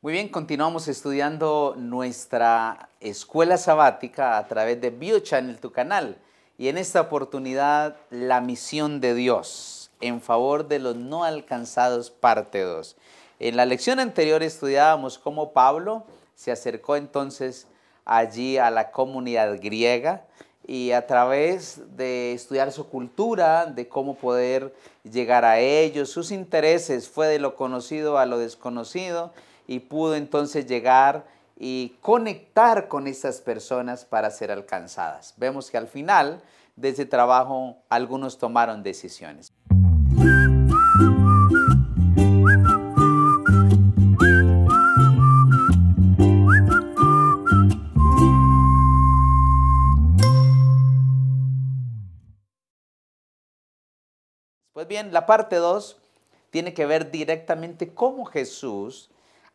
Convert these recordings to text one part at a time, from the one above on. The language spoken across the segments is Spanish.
Muy bien, continuamos estudiando nuestra escuela sabática a través de BioChannel, tu canal. Y en esta oportunidad, la misión de Dios en favor de los no alcanzados, parte 2. En la lección anterior estudiábamos cómo Pablo se acercó entonces allí a la comunidad griega y a través de estudiar su cultura, de cómo poder llegar a ellos, sus intereses, fue de lo conocido a lo desconocido, y pudo entonces llegar y conectar con estas personas para ser alcanzadas. Vemos que al final de ese trabajo algunos tomaron decisiones. Pues bien, la parte 2 tiene que ver directamente cómo Jesús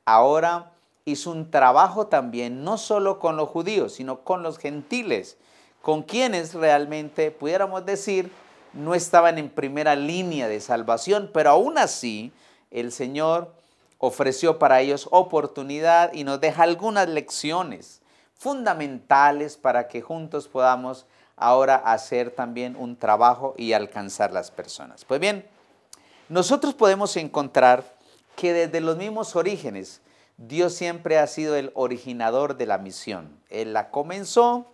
ahora hizo un trabajo también, no solo con los judíos, sino con los gentiles, con quienes realmente, pudiéramos decir, no estaban en primera línea de salvación, pero aún así el Señor ofreció para ellos oportunidad y nos deja algunas lecciones fundamentales para que juntos podamos ahora hacer también un trabajo y alcanzar las personas. Pues bien, nosotros podemos encontrar que desde los mismos orígenes, Dios siempre ha sido el originador de la misión. Él la comenzó,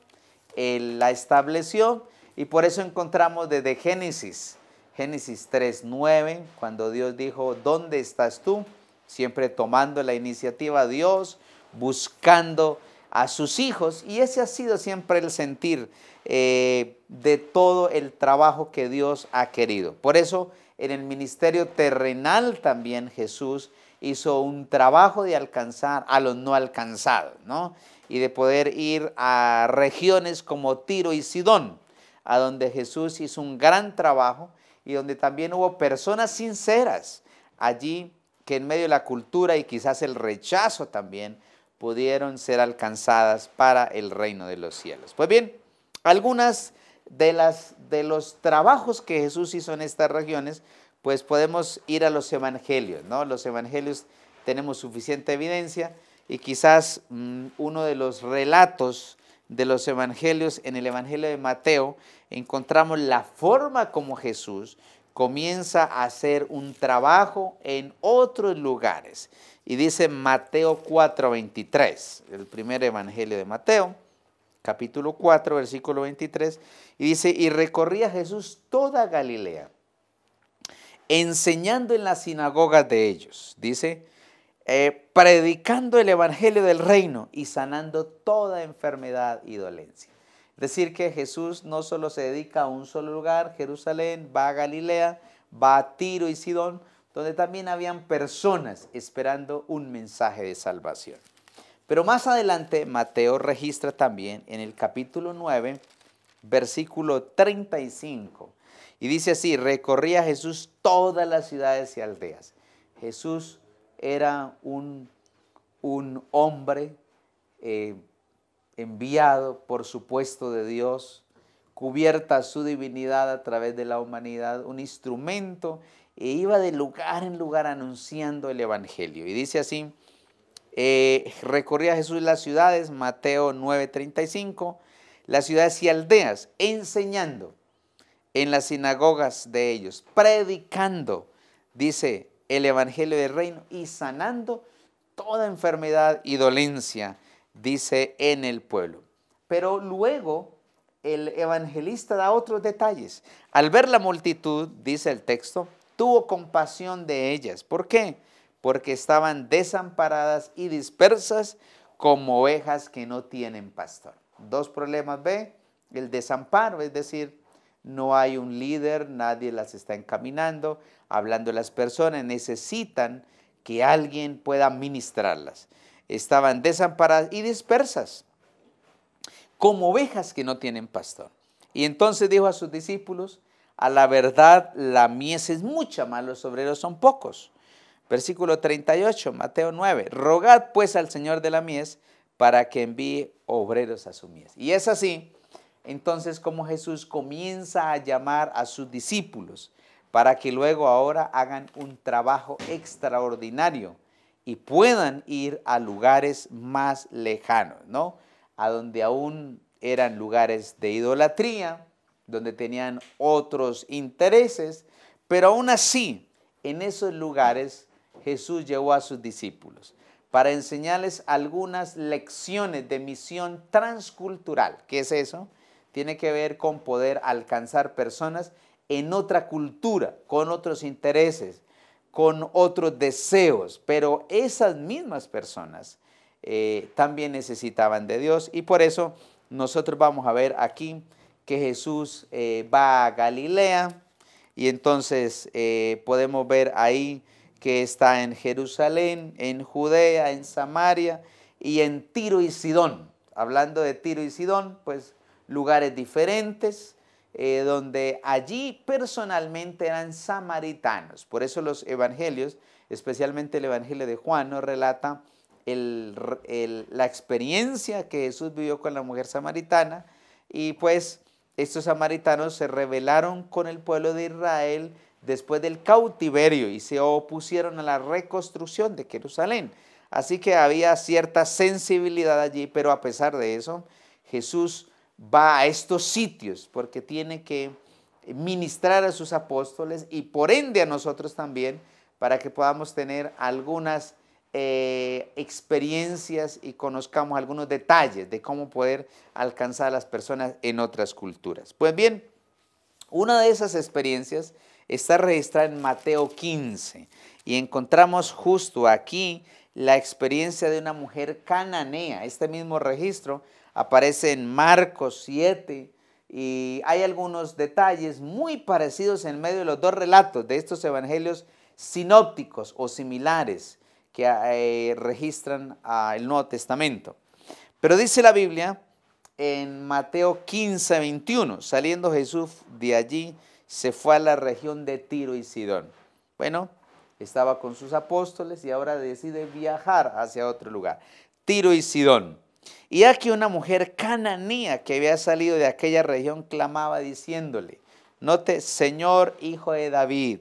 Él la estableció y por eso encontramos desde Génesis 3:9, cuando Dios dijo, ¿dónde estás tú? Siempre tomando la iniciativa Dios, buscando a sus hijos, y ese ha sido siempre el sentir de todo el trabajo que Dios ha querido. Por eso en el ministerio terrenal también Jesús hizo un trabajo de alcanzar a los no alcanzados, ¿no? Y de poder ir a regiones como Tiro y Sidón, a donde Jesús hizo un gran trabajo y donde también hubo personas sinceras allí que en medio de la cultura y quizás el rechazo también pudieron ser alcanzadas para el reino de los cielos. Pues bien, algunas de los trabajos que Jesús hizo en estas regiones, pues podemos ir a los evangelios, ¿no? Los evangelios tenemos suficiente evidencia y quizás uno de los relatos de los evangelios, en el evangelio de Mateo, encontramos la forma como Jesús comienza a hacer un trabajo en otros lugares. Y dice Mateo 4:23, el primer evangelio de Mateo, capítulo 4, versículo 23, y dice, y recorría Jesús toda Galilea, enseñando en las sinagogas de ellos, dice, predicando el evangelio del reino y sanando toda enfermedad y dolencia. Es decir, que Jesús no solo se dedica a un solo lugar, Jerusalén, va a Galilea, va a Tiro y Sidón, donde también habían personas esperando un mensaje de salvación. Pero más adelante Mateo registra también en el capítulo 9, versículo 35, y dice así, recorría Jesús todas las ciudades y aldeas. Jesús era un hombre enviado, por supuesto, de Dios, cubierta su divinidad a través de la humanidad, un instrumento, e iba de lugar en lugar anunciando el evangelio. Y dice así, recorría Jesús las ciudades, Mateo 9:35, las ciudades y aldeas, enseñando en las sinagogas de ellos, predicando, dice, el evangelio del reino y sanando toda enfermedad y dolencia, dice, en el pueblo. Pero luego el evangelista da otros detalles. Al ver la multitud, dice el texto, tuvo compasión de ellas. ¿Por qué? Porque estaban desamparadas y dispersas como ovejas que no tienen pastor. Dos problemas ve, el desamparo, es decir, no hay un líder, nadie las está encaminando, hablando las personas, necesitan que alguien pueda ministrarlas. Estaban desamparadas y dispersas, como ovejas que no tienen pastor. Y entonces dijo a sus discípulos, a la verdad la mies es mucha, mas los obreros son pocos. Versículo 38, Mateo 9, rogad pues al Señor de la mies para que envíe obreros a su mies. Y es así entonces cómo Jesús comienza a llamar a sus discípulos para que luego ahora hagan un trabajo extraordinario y puedan ir a lugares más lejanos, ¿no? A donde aún eran lugares de idolatría, donde tenían otros intereses, pero aún así, en esos lugares Jesús llevó a sus discípulos para enseñarles algunas lecciones de misión transcultural. ¿Qué es eso? Tiene que ver con poder alcanzar personas en otra cultura, con otros intereses, con otros deseos, pero esas mismas personas también necesitaban de Dios, y por eso nosotros vamos a ver aquí que Jesús va a Galilea, y entonces podemos ver ahí que está en Jerusalén, en Judea, en Samaria y en Tiro y Sidón. Hablando de Tiro y Sidón, pues lugares diferentes, donde allí personalmente eran samaritanos. Por eso los evangelios, especialmente el evangelio de Juan, nos relata la experiencia que Jesús vivió con la mujer samaritana, y pues estos samaritanos se rebelaron con el pueblo de Israel después del cautiverio y se opusieron a la reconstrucción de Jerusalén. Así que había cierta sensibilidad allí, pero a pesar de eso, Jesús va a estos sitios porque tiene que ministrar a sus apóstoles y por ende a nosotros también, para que podamos tener algunas experiencias y conozcamos algunos detalles de cómo poder alcanzar a las personas en otras culturas. Pues bien, una de esas experiencias está registrada en Mateo 15 y encontramos justo aquí la experiencia de una mujer cananea. Este mismo registro aparece en Marcos 7 y hay algunos detalles muy parecidos en medio de los dos relatos de estos evangelios sinópticos o similares que registran el Nuevo Testamento. Pero dice la Biblia en Mateo 15, 21, saliendo Jesús de allí, se fue a la región de Tiro y Sidón. Bueno, estaba con sus apóstoles y ahora decide viajar hacia otro lugar, Tiro y Sidón. Y aquí una mujer cananea que había salido de aquella región clamaba diciéndole, note, Señor, hijo de David,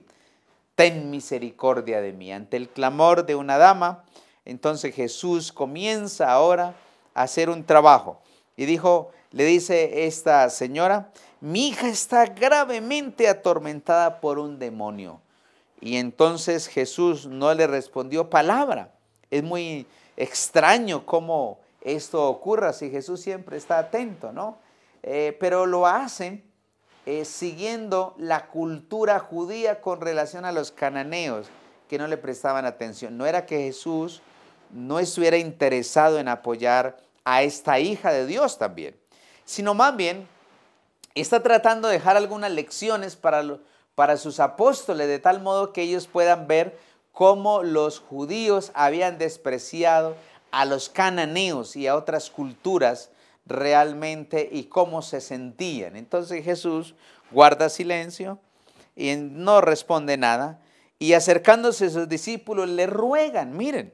ten misericordia de mí. Ante el clamor de una dama, entonces Jesús comienza ahora a hacer un trabajo. Y le dice esta señora, mi hija está gravemente atormentada por un demonio. Y entonces Jesús no le respondió palabra. Es muy extraño cómo esto ocurra si Jesús siempre está atento, ¿no? Pero lo hace siguiendo la cultura judía con relación a los cananeos que no le prestaban atención. No era que Jesús no estuviera interesado en apoyar a esta hija de Dios también, sino más bien está tratando de dejar algunas lecciones para sus apóstoles, de tal modo que ellos puedan ver cómo los judíos habían despreciado a los cananeos y a otras culturas realmente y cómo se sentían. Entonces Jesús guarda silencio y no responde nada, y acercándose a sus discípulos le ruegan, miren,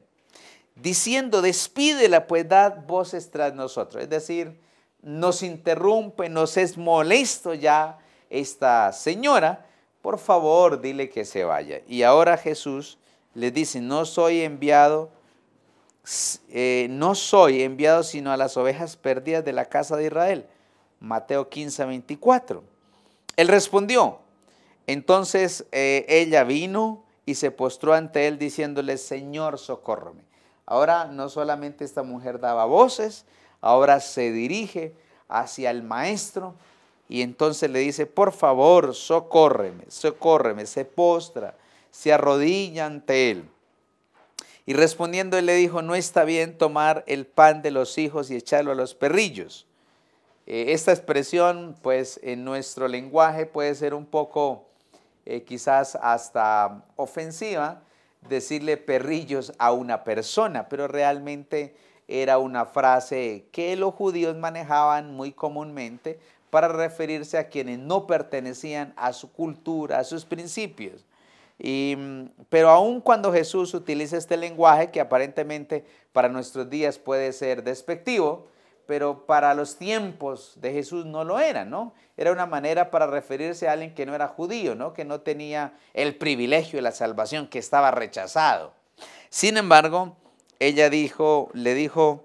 diciendo, despídela, pues dad voces tras nosotros. Es decir, nos interrumpe, nos es molesto ya esta señora, por favor dile que se vaya. Y ahora Jesús les dice, no soy enviado sino a las ovejas perdidas de la casa de Israel. Mateo 15, 24. Él respondió, entonces ella vino y se postró ante él diciéndole, Señor, socórreme. Ahora no solamente esta mujer daba voces, ahora se dirige hacia el maestro y entonces le dice, por favor, socórreme, socórreme, se postra, se arrodilla ante él. Y respondiendo él le dijo, no está bien tomar el pan de los hijos y echarlo a los perrillos. Esta expresión, pues en nuestro lenguaje puede ser un poco quizás hasta ofensiva, decirle perrillos a una persona, pero realmente era una frase que los judíos manejaban muy comúnmente para referirse a quienes no pertenecían a su cultura, a sus principios. Pero aun cuando Jesús utiliza este lenguaje, que aparentemente para nuestros días puede ser despectivo, pero para los tiempos de Jesús no lo era, ¿no? Era una manera para referirse a alguien que no era judío, ¿no? Que no tenía el privilegio de la salvación, que estaba rechazado. Sin embargo, ella le dijo,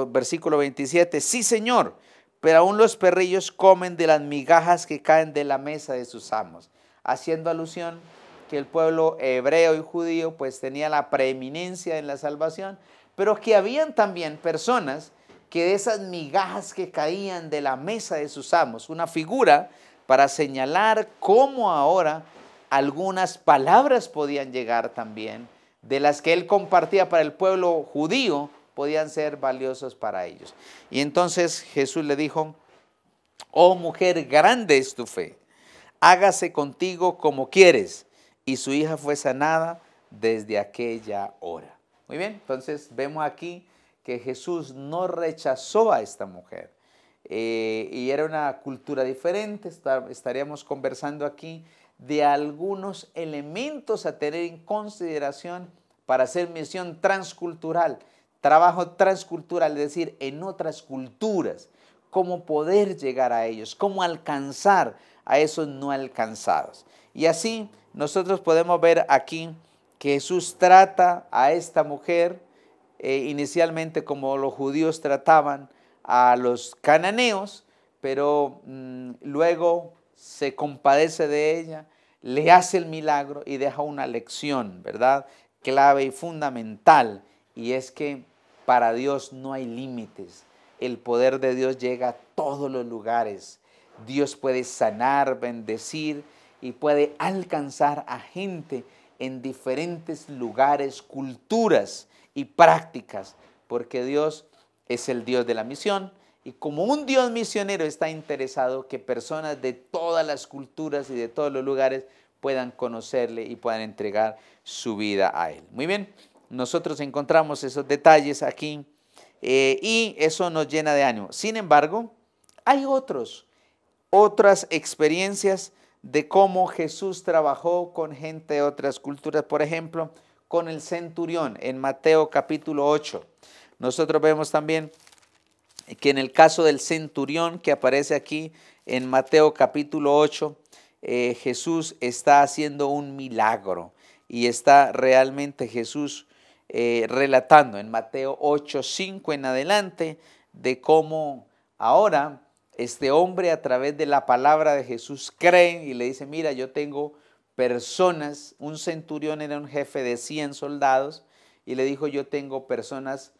versículo 27, sí, Señor, pero aún los perrillos comen de las migajas que caen de la mesa de sus amos, haciendo alusión que el pueblo hebreo y judío pues tenía la preeminencia en la salvación, pero que habían también personas que de esas migajas que caían de la mesa de sus amos, una figura para señalar cómo ahora algunas palabras podían llegar también, de las que él compartía para el pueblo judío, podían ser valiosos para ellos. Y entonces Jesús le dijo, oh mujer, grande es tu fe, hágase contigo como quieres. Y su hija fue sanada desde aquella hora. Muy bien, entonces vemos aquí que Jesús no rechazó a esta mujer. Y era una cultura diferente. Estaríamos conversando aquí de algunos elementos a tener en consideración para hacer misión transcultural, trabajo transcultural, es decir, en otras culturas, cómo poder llegar a ellos, cómo alcanzar a esos no alcanzados. Y así nosotros podemos ver aquí que Jesús trata a esta mujer inicialmente como los judíos trataban a los cananeos, pero luego se compadece de ella, le hace el milagro y deja una lección, ¿verdad? Clave y fundamental, y es que para Dios no hay límites. El poder de Dios llega a todos los lugares. Dios puede sanar, bendecir y puede alcanzar a gente en diferentes lugares, culturas y prácticas, porque Dios es el Dios de la misión, y como un Dios misionero está interesado que personas de todas las culturas y de todos los lugares puedan conocerle y puedan entregar su vida a Él. Muy bien, nosotros encontramos esos detalles aquí y eso nos llena de ánimo. Sin embargo, hay otras experiencias de cómo Jesús trabajó con gente de otras culturas, por ejemplo, con el centurión en Mateo capítulo 8. Nosotros vemos también que en el caso del centurión que aparece aquí en Mateo capítulo 8, Jesús está haciendo un milagro y está realmente Jesús relatando en Mateo 8, 5 en adelante de cómo ahora este hombre a través de la palabra de Jesús cree y le dice, mira, yo tengo personas, un centurión era un jefe de 100 soldados y le dijo, yo tengo personas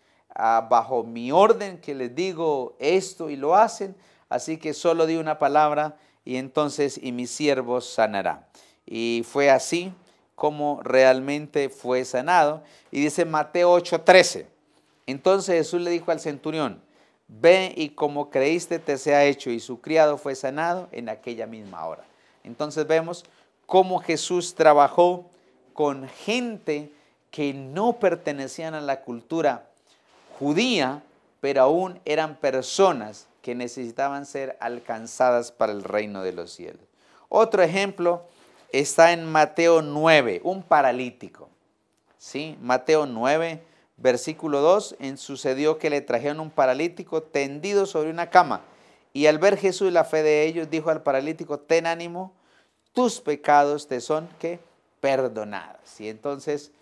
bajo mi orden que les digo esto y lo hacen, así que solo di una palabra y entonces mi siervo sanará. Y fue así como realmente fue sanado. Y dice Mateo 8:13, entonces Jesús le dijo al centurión, ve y como creíste te sea hecho, y su criado fue sanado en aquella misma hora. Entonces vemos cómo Jesús trabajó con gente que no pertenecían a la cultura judía, pero aún eran personas que necesitaban ser alcanzadas para el reino de los cielos. Otro ejemplo está en Mateo 9, un paralítico. ¿Sí? Mateo 9, versículo 2, sucedió que le trajeron un paralítico tendido sobre una cama, y al ver Jesús la fe de ellos, dijo al paralítico, ten ánimo, tus pecados te son ¿qué? Perdonados. Y entonces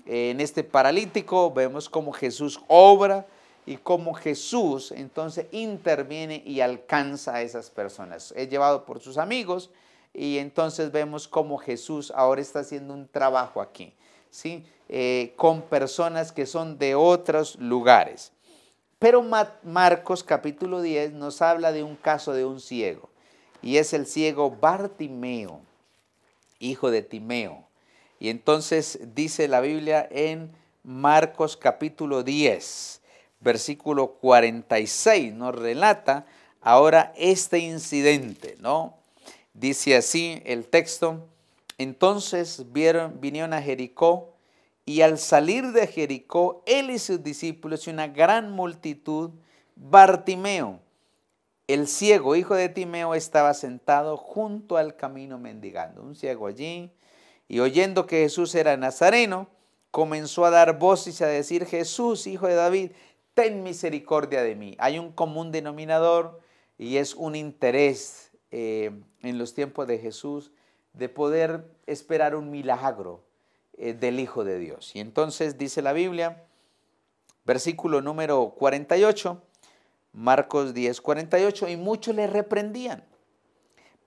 en este paralítico vemos cómo Jesús obra y cómo Jesús entonces interviene y alcanza a esas personas. Es llevado por sus amigos y entonces vemos cómo Jesús ahora está haciendo un trabajo aquí, ¿sí? Con personas que son de otros lugares. Pero Marcos capítulo 10 nos habla de un caso de un ciego, y es el ciego Bartimeo, hijo de Timeo. Y entonces dice la Biblia en Marcos capítulo 10, versículo 46, nos relata ahora este incidente, ¿no? Dice así el texto, entonces vinieron a Jericó, y al salir de Jericó, él y sus discípulos y una gran multitud, Bartimeo, el ciego, hijo de Timeo, estaba sentado junto al camino mendigando. Un ciego allí, y oyendo que Jesús era nazareno, comenzó a dar voces y a decir, Jesús, hijo de David, ten misericordia de mí. Hay un común denominador y es un interés en los tiempos de Jesús de poder esperar un milagro del Hijo de Dios. Y entonces dice la Biblia, versículo número 48, Marcos 10, 48, y muchos le reprendían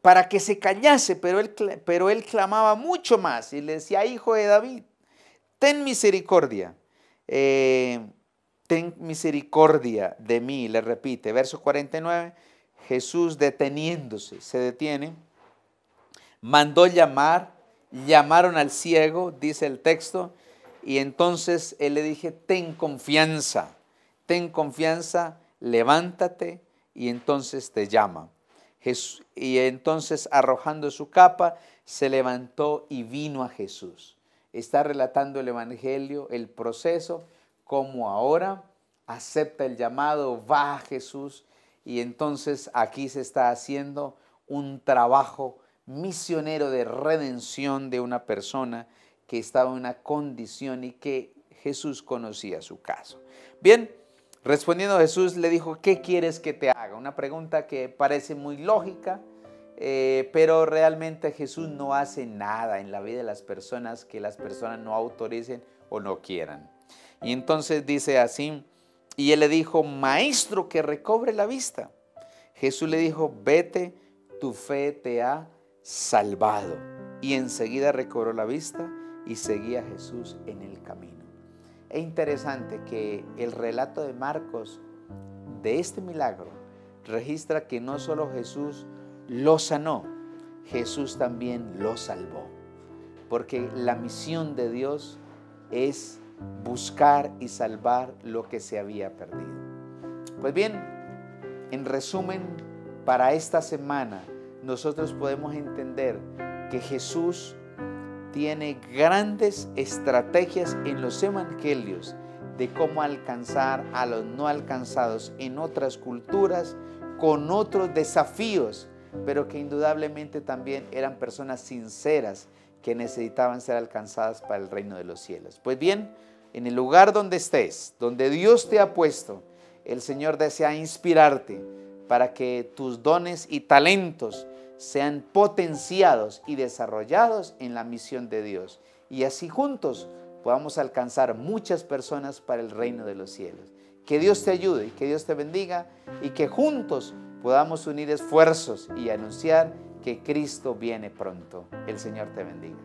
para que se callase, pero él clamaba mucho más y le decía, hijo de David, ten misericordia, ten misericordia de mí, le repite. Verso 49, Jesús deteniéndose, se detiene, mandó llamaron al ciego, dice el texto, y entonces él le dije, ten confianza, levántate, y entonces te llama. Y entonces arrojando su capa, se levantó y vino a Jesús. Está relatando el Evangelio, el proceso, como ahora acepta el llamado, va a Jesús, y entonces aquí se está haciendo un trabajo misionero de redención de una persona que estaba en una condición y que Jesús conocía su caso. Bien, respondiendo Jesús le dijo, ¿qué quieres que te haga? Una pregunta que parece muy lógica, pero realmente Jesús no hace nada en la vida de las personas que las personas no autoricen o no quieran. Y entonces dice así, y él le dijo, maestro, que recobre la vista. Jesús le dijo, vete, tu fe te ha salvado. Y enseguida recobró la vista y seguía a Jesús en el camino. Es interesante que el relato de Marcos de este milagro registra que no solo Jesús lo sanó, Jesús también lo salvó. Porque la misión de Dios es buscar y salvar lo que se había perdido. Pues bien, en resumen, para esta semana nosotros podemos entender que Jesús tiene grandes estrategias en los evangelios de cómo alcanzar a los no alcanzados en otras culturas, con otros desafíos, pero que indudablemente también eran personas sinceras que necesitaban ser alcanzadas para el reino de los cielos. Pues bien, en el lugar donde estés, donde Dios te ha puesto, el Señor desea inspirarte para que tus dones y talentos sean potenciados y desarrollados en la misión de Dios. Y así juntos podamos alcanzar muchas personas para el reino de los cielos. Que Dios te ayude y que Dios te bendiga y que juntos podamos unir esfuerzos y anunciar que Cristo viene pronto. El Señor te bendiga.